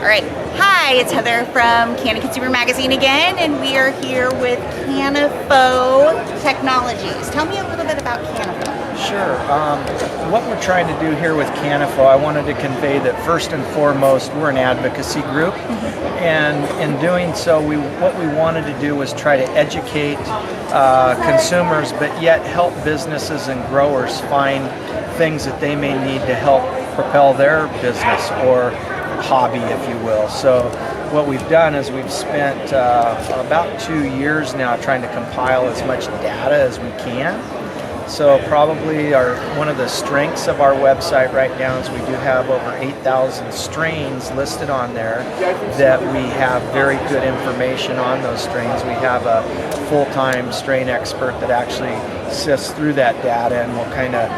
right. Hi, it's Heather from Canna Consumer Magazine again, and we are here with Cannafo Technologies. Tell me a little bit about Cannafo. Sure. What we're trying to do here with Cannafo, I wanted to convey that first and foremost, we're an advocacy group, and in doing so, what we wanted to do was try to educate consumers, but yet help businesses and growers find things that they may need to help propel their business or hobby, if you will. So what we've done is we've spent about 2 years now trying to compile as much data as we can. So probably one of the strengths of our website right now is we do have over 8,000 strains listed on there that we have very good information on those strains. We have a full-time strain expert that actually sifts through that data and will kind of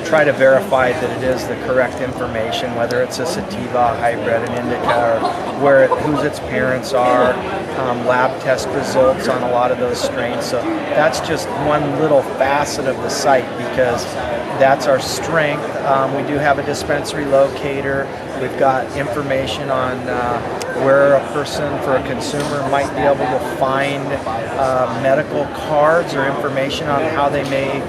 try to verify that it is the correct information, whether it's a sativa, a hybrid, an indica, or whose its parents are, lab test results on a lot of those strains. So that's just one little facet of the site because that's our strength. We do have a dispensary locator. We've got information on where a person, for a consumer, might be able to find medical cards or information on how they may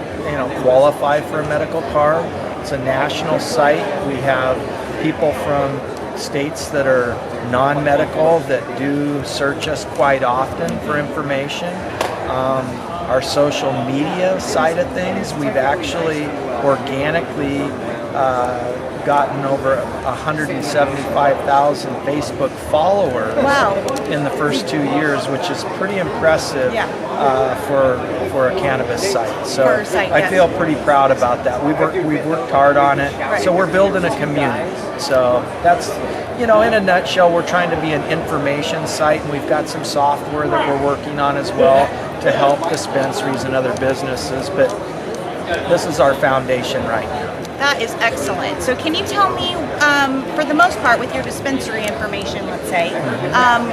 qualify for a medical card. It's a national site. We have people from states that are non-medical that do search us quite often for information. Our social media side of things, we've actually organically gotten over 175,000 Facebook followers in the first 2 years, which is pretty impressive for a cannabis site. So I feel pretty proud about that. We've worked hard on it. So we're building a community. So that's, in a nutshell, we're trying to be an information site, and we've got some software that we're working on as well to help dispensaries and other businesses. But this is our foundation right now. That is excellent. So can you tell me, for the most part, with your dispensary information, let's say,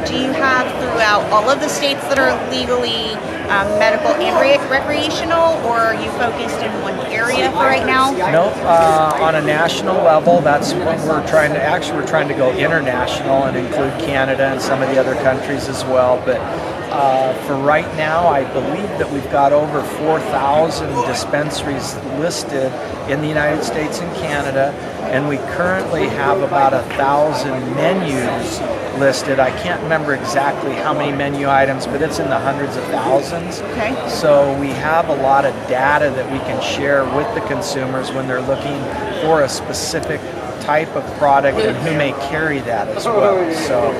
do you have throughout all of the states that are legally medical and recreational, or are you focused in one area for right now? Nope. On a national level, that's what we're trying to, we're trying to go international and include Canada and some of the other countries as well. But for right now, I believe that we've got over 4,000 dispensaries listed in the United States and Canada, and we currently have about 1,000 menus listed. I can't remember exactly how many menu items, but it's in the hundreds of thousands. Okay. So we have a lot of data that we can share with the consumers when they're looking for a specific type of product and who may carry that as well. So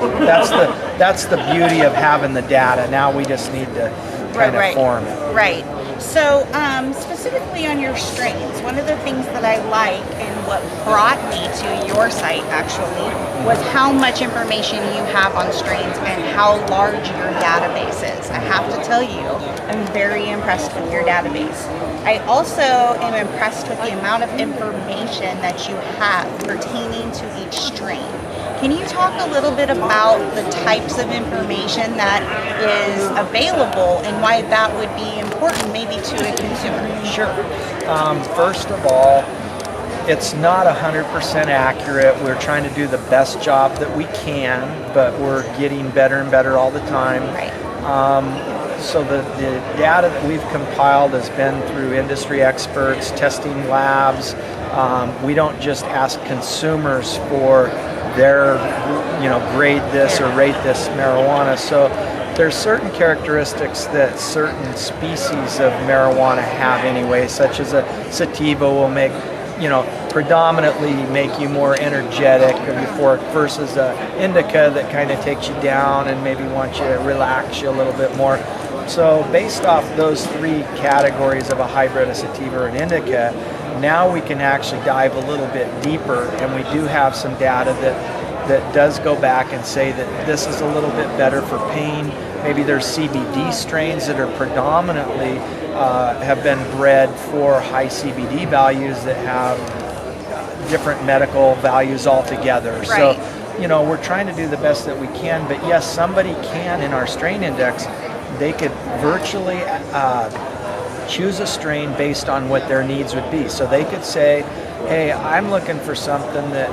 that's the beauty of having the data. Now we just need to kind of form it. Right. So specifically on your strains, one of the things that I like and what brought me to your site actually was how much information you have on strains and how large your database is. I have to tell you, I'm very impressed with your database. I also am impressed with the amount of information that you have pertaining to each strain. Can you talk a little bit about the types of information that is available and why that would be important maybe to a consumer? Sure. First of all, it's not 100% accurate. We're trying to do the best job that we can, but we're getting better and better all the time. Right. So the data that we've compiled has been through industry experts, testing labs. We don't just ask consumers for their, grade this or rate this marijuana. So there's certain characteristics that certain species of marijuana have anyway, such as a sativa will make, predominantly make you more energetic versus a indica that kind of takes you down and maybe wants you to relax you a little bit more. So based off those three categories of a hybrid, a sativa, or an indica, now we can actually dive a little bit deeper, and we do have some data that does go back and say that this is a little bit better for pain. Maybe there's CBD strains that are predominantly have been bred for high CBD values that have different medical values altogether. Right. So, we're trying to do the best that we can, but yes, somebody can, in our strain index, they could virtually choose a strain based on what their needs would be. So they could say, hey, I'm looking for something that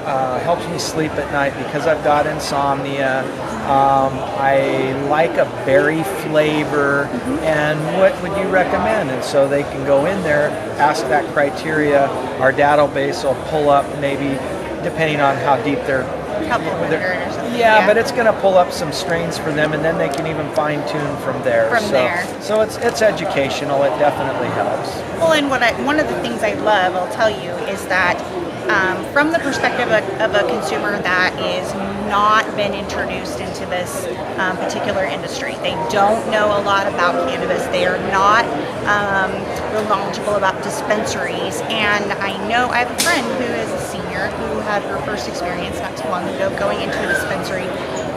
helps me sleep at night because I've got insomnia. I like a berry flavor, and what would you recommend? And so they can go in there, ask that criteria. Our database will pull up, maybe depending on how deep they're Couple hundred or something. yeah, but it's going to pull up some strains for them, and then they can even fine tune from there. So it's educational. It definitely helps. Well, and one of the things I love, I'll tell you, is that from the perspective of a consumer that is not been introduced into this particular industry, they don't know a lot about cannabis. They are not real knowledgeable about dispensaries. And I know I have a friend who is a senior who had her first experience not too long ago going into a dispensary.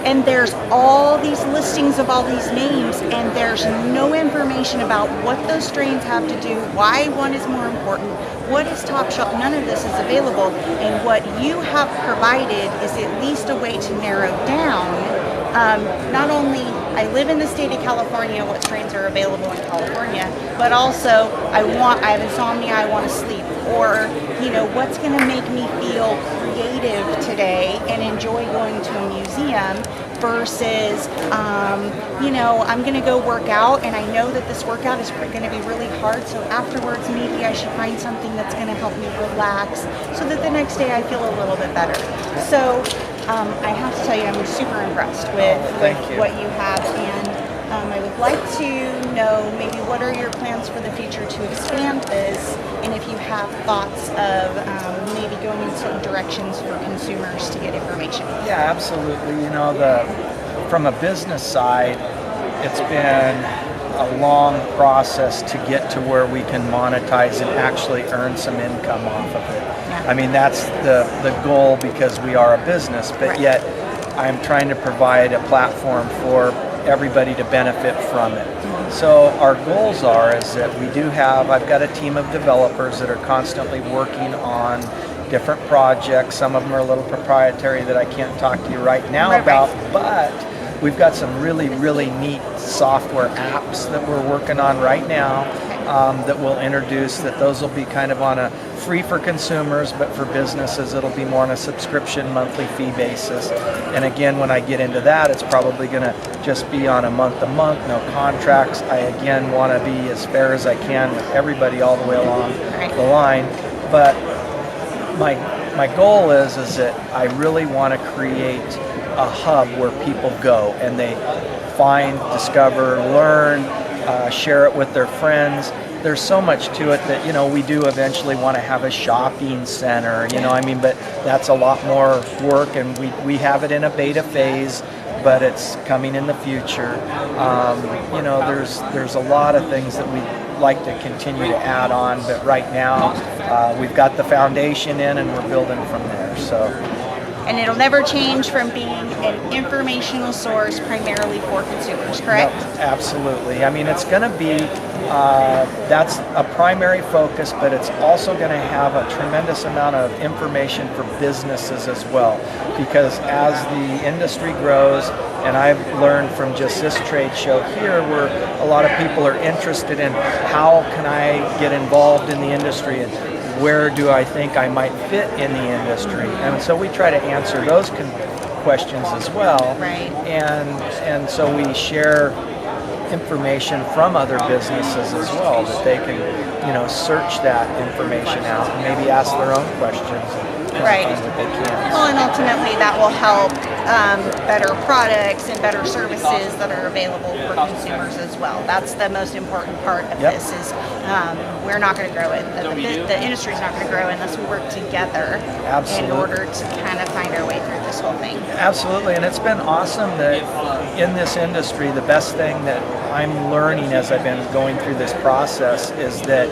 And there's all these listings of all these names, and there's no information about what those strains have to do, why one is more important, what is top shelf. None of this is available. And what you have provided is at least a way to narrow down. Not only I live in the state of California, what strains are available in California, but also I have insomnia, I want to sleep, or what's going to make me feel creative today and enjoy going to a museum versus I'm going to go work out, and I know that this workout is going to be really hard, so afterwards maybe I should find something that's going to help me relax so that the next day I feel a little bit better. So I have to tell you, I'm super impressed with what you have, and I would like to know maybe what are your plans for the future to expand this, and if you have thoughts of maybe going in certain directions for consumers to get information. Yeah, absolutely. From a business side, it's been a long process to get to where we can monetize and actually earn some income off of it. Yeah. I mean, that's the goal because we are a business, but yet I'm trying to provide a platform for everybody to benefit from it. So our goals is that I've got a team of developers that are constantly working on different projects. Some of them are a little proprietary that I can't talk to you right now about, but we've got some really, really neat software apps that we're working on right now that we'll introduce. Those will be kind of on a free for consumers, but for businesses it'll be more on a subscription monthly fee basis. And again, when I get into that, it's probably going to just be on a month-to-month, no contracts. I again want to be as fair as I can with everybody all the way along the line. But my goal is that I really want to create a hub where people go and they find, discover, learn, share it with their friends. There's so much to it that we do eventually want to have a shopping center, but that's a lot more work, and we have it in a beta phase, but it's coming in the future. There's a lot of things that we like to continue to add on, but right now we've got the foundation in and we're building from there. And it'll never change from being an informational source primarily for consumers, correct? No, absolutely. I mean, it's going to be, that's a primary focus, but it's also going to have a tremendous amount of information for businesses as well. Because as the industry grows, and I've learned from just this trade show here where a lot of people are interested in how can I get involved in the industry and where do I think I might fit in the industry? And so we try to answer those questions as well. Right. And so we share information from other businesses as well that they can, search that information out and maybe ask their own questions and find what they can. Well, and ultimately that will help better products and better services that are available for consumers as well. That's the most important part of this is we're not going to grow it. The industry's not going to grow unless we work together in order to kind of find our way through this whole thing. Absolutely, and it's been awesome that in this industry, the best thing that I'm learning as I've been going through this process is that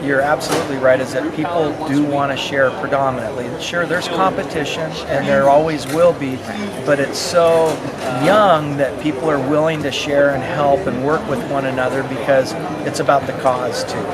you're absolutely right, is that people do want to share predominantly. Sure, there's competition, and there always will be, but it's so young that people are willing to share and help and work with one another because it's about the cause too,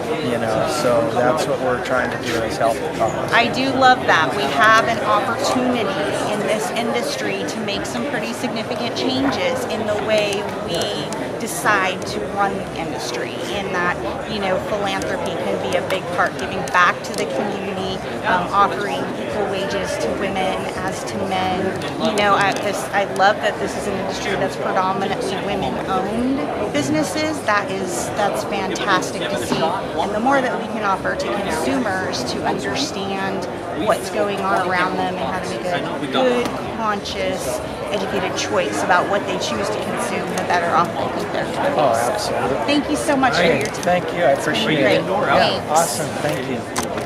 so that's what we're trying to do is help the cause. I do love that. We have an opportunity in this industry to make some pretty significant changes in the way we decide to run the industry, and that, you know, philanthropy can be a big part, giving back to the community, offering equal wages to women as to men. You know, I love that this is an industry that's predominantly women-owned businesses. That's fantastic to see, and the more that we can offer to consumers to understand what's going on around them and how to make a good, conscious, educated choice about what they choose to consume, the better off I think they're going to be. Oh, absolutely. Thank you so much for your time. Thank you. I appreciate it. Great. Thanks. Awesome. Thank you.